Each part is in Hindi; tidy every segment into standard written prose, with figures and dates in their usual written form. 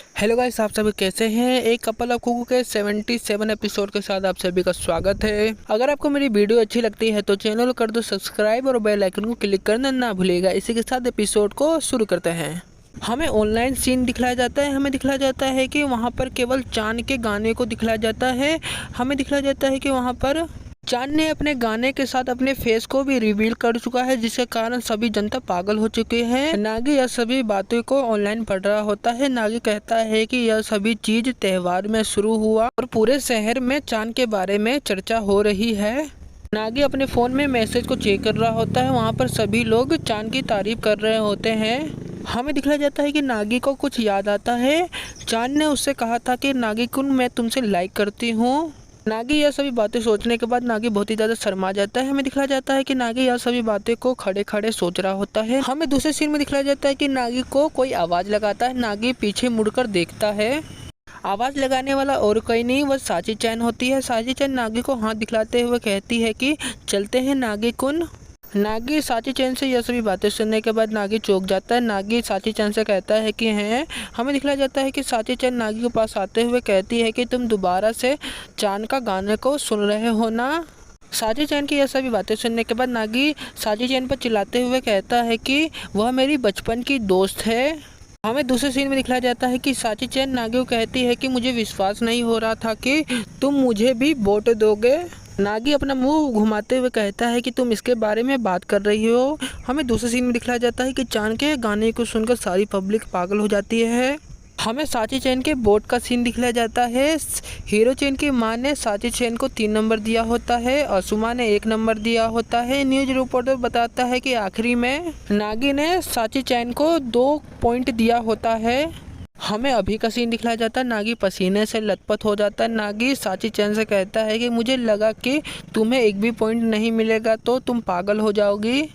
हेलो गाइस, आप सभी कैसे हैं। एक कपल ऑफ कुकू के 77 एपिसोड के साथ आप सभी का स्वागत है। अगर आपको मेरी वीडियो अच्छी लगती है तो चैनल को कर दो सब्सक्राइब और बेल आइकन को क्लिक करना ना भूलिएगा। इसी के साथ एपिसोड को शुरू करते हैं। हमें ऑनलाइन सीन दिखलाया जाता है। हमें दिखलाया जाता है कि वहाँ पर केवल चांद के गाने को दिखलाया जाता है। हमें दिखलाया जाता है कि वहाँ पर चांद ने अपने गाने के साथ अपने फेस को भी रिवील कर चुका है, जिसके कारण सभी जनता पागल हो चुके हैं। नागी यह सभी बातों को ऑनलाइन पढ़ रहा होता है। नागी कहता है कि यह सभी चीज त्योहार में शुरू हुआ और पूरे शहर में चांद के बारे में चर्चा हो रही है। नागी अपने फोन में मैसेज को चेक कर रहा होता है। वहाँ पर सभी लोग चांद की तारीफ कर रहे होते हैं। हमें दिखाया जाता है कि नागी को कुछ याद आता है। चांद ने उससे कहा था कि नागी कुन, मैं तुमसे लाइक करती हूँ। नागी यह सभी बातें सोचने के बाद नागी बहुत ही ज़्यादा शर्मा जाता है। हमें दिखाया जाता है कि नागी यह सभी बातें को खड़े खड़े सोच रहा होता है। हमें दूसरे सीन में दिखाया जाता है कि नागी को कोई आवाज़ लगाता है। नागी पीछे मुड़कर देखता है। आवाज़ लगाने वाला और कोई नहीं, वह साची चैन होती है। साची चैन नागी को हाथ दिखलाते हुए कहती है कि चलते हैं नागी कुन। नागी साची चैन से यह सभी बातें सुनने के बाद नागी चौंक जाता है। नागी साची चैन से कहता है कि हैं। हमें दिखलाया जाता है कि साची चैन नागी के पास आते हुए कहती है कि तुम दोबारा से चांद का गाने को सुन रहे हो ना। साची चैन की यह सभी बातें सुनने के बाद नागी साची चैन पर चिल्लाते हुए कहता है कि वह मेरी बचपन की दोस्त है। हमें दूसरे सीन में दिखलाया जाता है कि साची चैन नागी को कहती है कि मुझे विश्वास नहीं हो रहा था कि तुम मुझे भी वोट दोगे। नागी अपना मुंह घुमाते हुए कहता है कि तुम इसके बारे में बात कर रही हो। हमें दूसरे सीन में दिखलाया जाता है कि चांद के गाने को सुनकर सारी पब्लिक पागल हो जाती है। हमें साची चैन के बोर्ड का सीन दिखलाया जाता है। हीरो चैन की मां ने साची चैन को 3 नंबर दिया होता है और सुमा ने 1 नंबर दिया होता है। न्यूज रिपोर्टर बताता है कि आखिरी में नागी ने साची चैन को 2 पॉइंट दिया होता है। हमें अभी का सीन दिखलाया जाता है। नागी पसीने से लथपथ हो जाता है। नागी साची चैन से कहता है कि मुझे लगा कि तुम्हें एक भी पॉइंट नहीं मिलेगा तो तुम पागल हो जाओगी।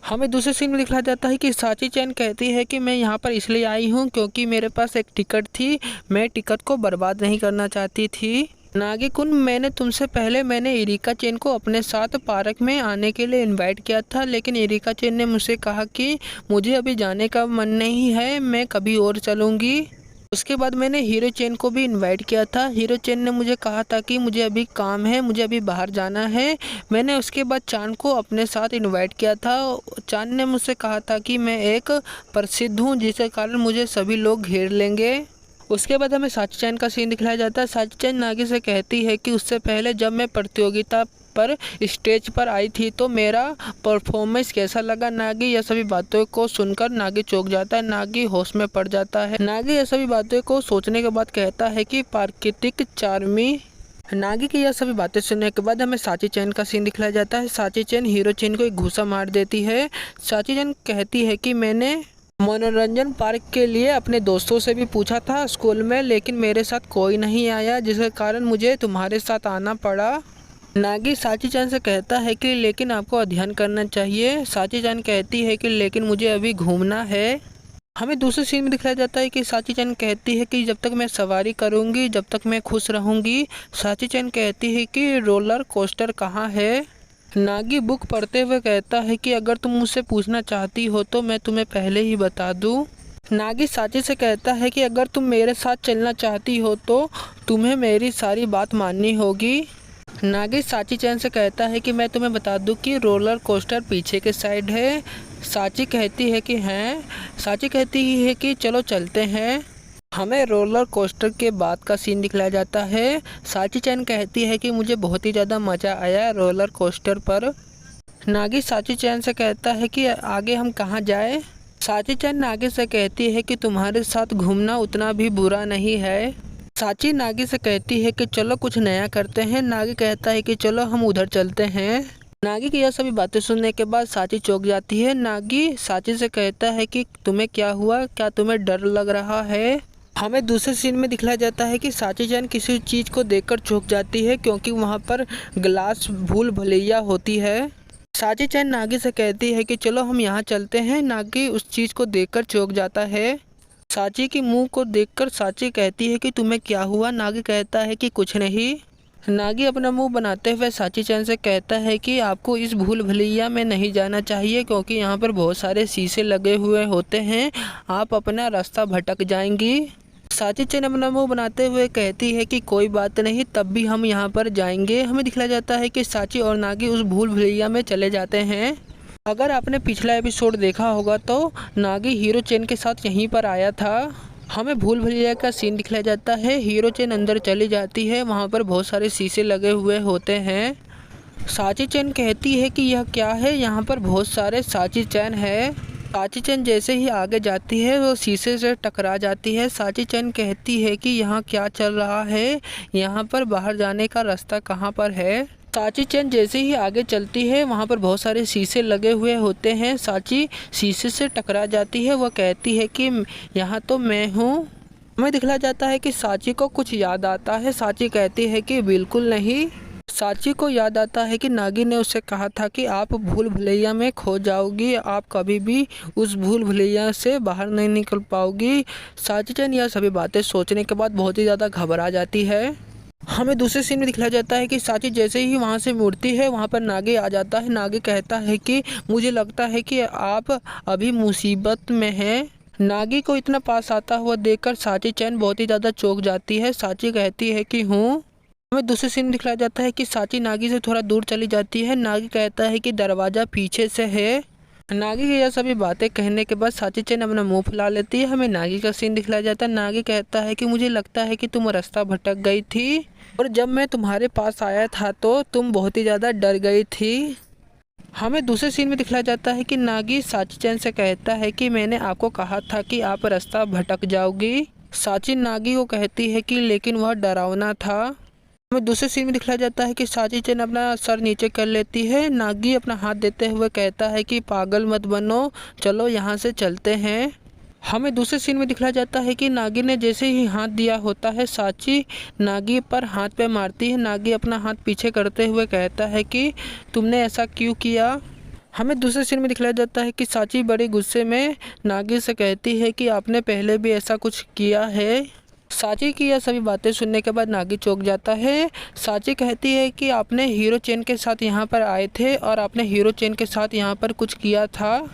हमें दूसरे सीन में दिखलाया जाता है कि साची चैन कहती है कि मैं यहाँ पर इसलिए आई हूँ क्योंकि मेरे पास एक टिकट थी। मैं टिकट को बर्बाद नहीं करना चाहती थी। नागी कुन, मैंने इरिका चैन को अपने साथ पार्क में आने के लिए इनवाइट किया था, लेकिन इरिका चैन ने मुझसे कहा कि मुझे अभी जाने का मन नहीं है, मैं कभी और चलूँगी। उसके बाद मैंने हीरो चैन को भी इनवाइट किया था। हीरो चैन ने मुझे कहा था कि मुझे अभी काम है, मुझे अभी बाहर जाना है। मैंने उसके बाद चांद को अपने साथ इनवाइट किया था। चांद ने मुझसे कहा था कि मैं एक प्रसिद्ध हूँ, जिसके कारण मुझे सभी लोग घेर लेंगे। उसके बाद हमें साची चैन का सीन दिखलाया जाता है। साची चैन नागी से कहती है कि उससे पहले जब मैं प्रतियोगिता पर स्टेज पर आई थी तो मेरा परफॉर्मेंस कैसा लगा। नागी यह सभी बातों को सुनकर नागी चौंक जाता है। नागी होश में पड़ जाता है। नागी यह सभी बातों को सोचने के बाद कहता है कि प्राकृतिक चार्मी। नागी की यह सभी बातें सुनने के बाद हमें साची चैन का सीन दिखलाया जाता है। साची चैन हीरो चैन को एक घूसा मार देती है। साची चैन कहती है कि मैंने मनोरंजन पार्क के लिए अपने दोस्तों से भी पूछा था स्कूल में, लेकिन मेरे साथ कोई नहीं आया, जिसके कारण मुझे तुम्हारे साथ आना पड़ा। नागी साची चैन से कहता है कि लेकिन आपको अध्ययन करना चाहिए। साची चैन कहती है कि लेकिन मुझे अभी घूमना है। हमें दूसरे सीन में दिखाया जाता है कि साची चैन कहती है कि जब तक मैं सवारी करूंगी जब तक मैं खुश रहूंगी। साची चैन कहती है कि रोलर कोस्टर कहाँ है। नागी बुक पढ़ते हुए कहता है कि अगर तुम मुझसे पूछना चाहती हो तो मैं तुम्हें पहले ही बता दूं। नागी साची से कहता है कि अगर तुम मेरे साथ चलना चाहती हो तो तुम्हें मेरी सारी बात माननी होगी। नागी साची चैन से कहता है कि मैं तुम्हें बता दूं कि रोलर कोस्टर पीछे के साइड है। साची कहती है कि हैं। साची कहती है कि चलो चलते हैं। हमें रोलर कोस्टर के बाद का सीन दिखलाया जाता है। साची चैन कहती है कि मुझे बहुत ही ज़्यादा मज़ा आया रोलर कोस्टर पर। नागी साची चैन से कहता है कि आगे हम कहाँ जाए। साची चैन नागी से कहती है कि तुम्हारे साथ घूमना उतना भी बुरा नहीं है। साची नागी से कहती है कि चलो कुछ नया करते हैं। नागी कहता है कि चलो हम उधर चलते हैं। नागी की यह सभी बातें सुनने के बाद साची चौंक जाती है। नागी साची से कहता है कि तुम्हें क्या हुआ, क्या तुम्हें डर लग रहा है। हमें दूसरे सीन में दिखलाया जाता है कि साची चैन किसी चीज़ को देखकर चौंक जाती है क्योंकि वहाँ पर ग्लास भूल भुलैया होती है। साची चैन नागी से कहती है कि चलो हम यहाँ चलते हैं। नागी उस चीज़ को देखकर चौंक जाता है। साची के मुंह को देखकर साची कहती है कि तुम्हें क्या हुआ। नागी कहता है कि कुछ नहीं। नागी अपना मुंह बनाते हुए साची चैन से कहता है कि आपको इस भूल भुलैया में नहीं जाना चाहिए क्योंकि यहाँ पर बहुत सारे शीशे लगे हुए होते हैं, आप अपना रास्ता भटक जाएंगी। साची चैन अपना मुंह बनाते हुए कहती है कि कोई बात नहीं, तब भी हम यहाँ पर जाएंगे। हमें दिखलाया जाता है कि साची और नागी उस भूल भुलैया में चले जाते हैं। अगर आपने पिछला एपिसोड देखा होगा तो नागी हीरो चैन के साथ यहीं पर आया था। हमें भूल भुलैया का सीन दिखलाया जाता है। हीरो चैन अंदर चली जाती है, वहाँ पर बहुत सारे शीशे लगे हुए होते हैं। साची चैन कहती है कि यह क्या है, यहाँ पर बहुत सारे साची चैन है। साची चैन जैसे ही आगे जाती है वो शीशे से टकरा जाती है। साची चैन कहती है कि यहाँ क्या चल रहा है, यहाँ पर बाहर जाने का रास्ता कहाँ पर है। साची चैन जैसे ही आगे चलती है वहाँ पर बहुत सारे शीशे लगे हुए होते हैं। साची शीशे से टकरा जाती है, वह कहती है कि यहाँ तो मैं हूँ। हमें दिखलाया जाता है कि साची को कुछ याद आता है। साची कहती है कि बिल्कुल नहीं। साची को याद आता है कि नागी ने उससे कहा था कि आप भूल भुलैया में खो जाओगी, आप कभी भी उस भूल भुलैया से बाहर नहीं निकल पाओगी। साची चैन यह सभी बातें सोचने के बाद बहुत ही ज़्यादा घबरा जाती है। हमें दूसरे सीन में दिखलाया जाता है कि साची जैसे ही वहाँ से मुड़ती है वहाँ पर नागी आ जाता है। नागी कहता है कि मुझे लगता है कि आप अभी मुसीबत में हैं। नागी को इतना पास आता हुआ देखकर साची चैन बहुत ही ज़्यादा चौंक जाती है। साची कहती है कि हूँ। हमें दूसरे सीन में दिखलाया जाता है कि साची नागी से थोड़ा दूर चली जाती है। नागी कहता है कि दरवाज़ा पीछे से है। नागी की यह सभी बातें कहने के बाद साची चैन अपना मुंह फुला लेती है। हमें नागी का सीन दिखलाया जाता है। नागी कहता है कि मुझे लगता है कि तुम रास्ता भटक गई थी और जब मैं तुम्हारे पास आया था तो तुम बहुत ही ज़्यादा डर गई थी। हमें दूसरे सीन में दिखलाया जाता है कि नागी साची चैन से कहता है कि मैंने आपको कहा था कि आप रास्ता भटक जाओगी। साची नागी को कहती है कि लेकिन वह डरावना था। हमें दूसरे सीन में दिखलाया जाता है कि साची चैन अपना सर नीचे कर लेती है। नागी अपना हाथ देते हुए कहता है कि पागल मत बनो, चलो यहाँ से चलते हैं। हमें दूसरे सीन में दिखलाया जाता है कि नागी ने जैसे ही हाथ दिया होता है साची नागी पर हाथ पे मारती है। नागी अपना हाथ पीछे करते हुए कहता है कि तुमने ऐसा क्यों किया। हमें दूसरे सीन में दिखलाया जाता है कि साची बड़े गुस्से में नागी से कहती है कि आपने पहले भी ऐसा कुछ किया है। साची की यह सभी बातें सुनने के बाद नागी चौंक जाता है। साची कहती है कि आपने हीरो चैन के साथ यहाँ पर आए थे और आपने हीरो चैन के साथ यहाँ पर कुछ किया था।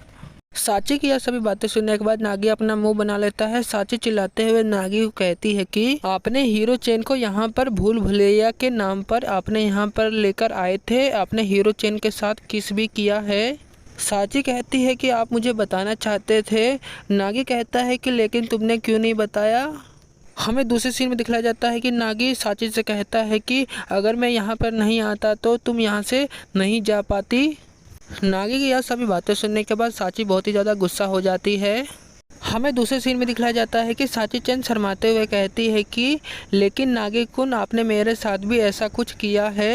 साची की यह सभी बातें सुनने के बाद नागी अपना मुंह बना लेता है। साची चिल्लाते हुए नागी को कहती है कि आपने हीरो चैन को यहाँ पर भूल भुलैया के नाम पर आपने यहाँ पर लेकर आए थे, आपने हीरो चैन के साथ किस भी किया है। साची कहती है कि आप मुझे बताना चाहते थे। नागी कहता है कि लेकिन तुमने क्यों नहीं बताया। हमें दूसरे सीन में दिखलाया जाता है कि नागी साची से कहता है कि अगर मैं यहाँ पर नहीं आता तो तुम यहाँ से नहीं जा पाती। नागी की यह सभी बातें सुनने के बाद साची बहुत ही ज़्यादा गुस्सा हो जाती है। हमें दूसरे सीन में दिखलाया जाता है कि साची चैन शर्माते हुए कहती है कि लेकिन नागी कुन आपने मेरे साथ भी ऐसा कुछ किया है।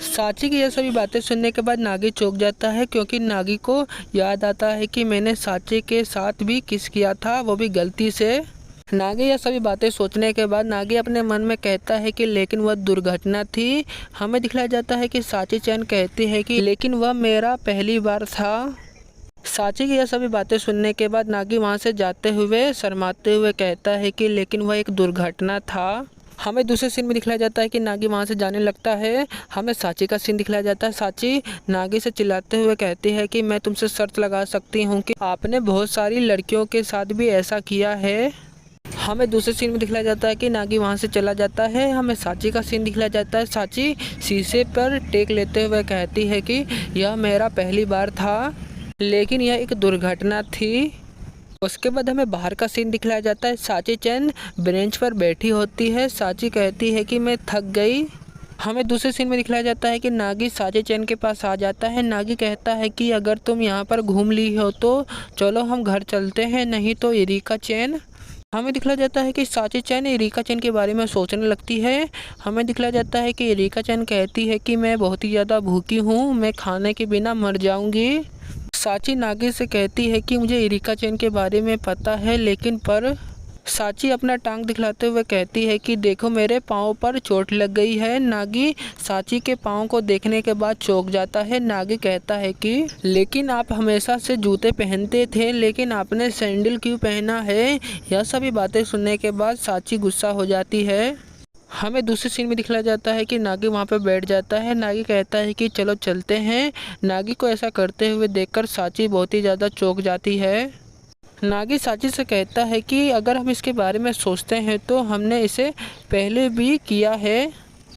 साची की यह सभी बातें सुनने के बाद नागी चौंक जाता है क्योंकि नागी को याद आता है कि मैंने साची के साथ भी किस किया था, वो भी गलती से। नागी यह सभी बातें सोचने के बाद नागी अपने मन में कहता है कि लेकिन वह दुर्घटना थी। हमें दिखलाया जाता है कि साची चैन कहती है कि लेकिन वह मेरा पहली बार था। साची की यह सभी बातें सुनने के बाद नागी वहां से जाते हुए शर्माते हुए कहता है कि लेकिन वह एक दुर्घटना था। हमें दूसरे सीन में दिखलाया जाता है कि नागी वहां से जाने लगता है। हमें साची का सीन दिखलाया जाता है। साची नागी से चिल्लाते हुए कहती है कि मैं तुमसे शर्त लगा सकती हूँ कि आपने बहुत सारी लड़कियों के साथ भी ऐसा किया है। हमें दूसरे सीन में दिखलाया जाता है कि नागी वहां से चला जाता है। हमें साची का सीन दिखलाया जाता है। साची शीशे पर टेक लेते हुए कहती है कि यह मेरा पहली बार था, लेकिन यह एक दुर्घटना थी। उसके बाद हमें बाहर का सीन दिखलाया जाता है। साची चैन बेंच पर बैठी होती है। साची कहती है कि मैं थक गई। हमें दूसरे सीन में दिखलाया जाता है कि नागी साची चैन के पास आ जाता है। नागी कहता है कि अगर तुम यहाँ पर घूम ली हो तो चलो हम घर चलते हैं, नहीं तो एरिका चैन। हमें दिखलाया जाता है कि साची चैन एरिका चैन के बारे में सोचने लगती है। हमें दिखलाया जाता है कि एरिका चैन कहती है कि मैं बहुत ही ज़्यादा भूखी हूँ, मैं खाने के बिना मर जाऊँगी। साची नागी से कहती है कि मुझे एरिका चैन के बारे में पता है, लेकिन पर साची अपना टांग दिखलाते हुए कहती है कि देखो मेरे पाँव पर चोट लग गई है। नागी साची के पाँव को देखने के बाद चौंक जाता है। नागी कहता है कि लेकिन आप हमेशा से जूते पहनते थे, लेकिन आपने सैंडल क्यों पहना है। यह सभी बातें सुनने के बाद साची गुस्सा हो जाती है। हमें दूसरे सीन में दिखलाया जाता है कि नागी वहाँ पर बैठ जाता है। नागी कहता है कि चलो चलते हैं। नागी को ऐसा करते हुए देखकर साची बहुत ही ज़्यादा चौंक जाती है। नागी साची से कहता है कि अगर हम इसके बारे में सोचते हैं तो हमने इसे पहले भी किया है।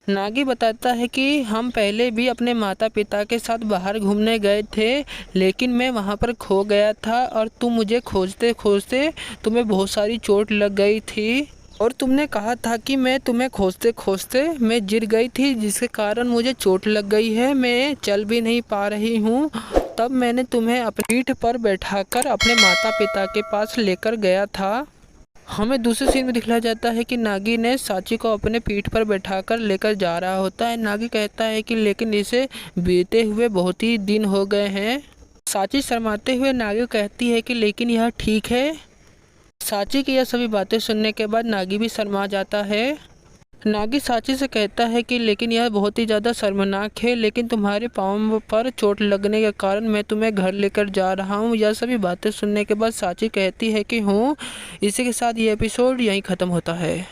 नागी बताता है कि हम पहले भी अपने माता पिता के साथ बाहर घूमने गए थे, लेकिन मैं वहाँ पर खो गया था और तुम मुझे खोजते खोजते तुम्हें बहुत सारी चोट लग गई थी और तुमने कहा था कि मैं तुम्हें खोजते खोजते मैं गिर गई थी, जिसके कारण मुझे चोट लग गई है, मैं चल भी नहीं पा रही हूँ। तब मैंने तुम्हें अपनी पीठ पर बैठाकर अपने माता पिता के पास लेकर गया था। हमें दूसरे सीन में दिखलाया जाता है कि नागी ने साची को अपने पीठ पर बैठाकर लेकर जा रहा होता है। नागी कहता है कि लेकिन इसे बीते हुए बहुत ही दिन हो गए हैं। साची शर्माते हुए नागी को कहती है कि लेकिन यह ठीक है। साची की यह सभी बातें सुनने के बाद नागी भी शर्मा जाता है। नागी साची से कहता है कि लेकिन यह बहुत ही ज़्यादा शर्मनाक है, लेकिन तुम्हारे पाँव पर चोट लगने के कारण मैं तुम्हें घर लेकर जा रहा हूँ। यह सभी बातें सुनने के बाद साची कहती है कि हूँ। इसी के साथ ये एपिसोड यहीं ख़त्म होता है।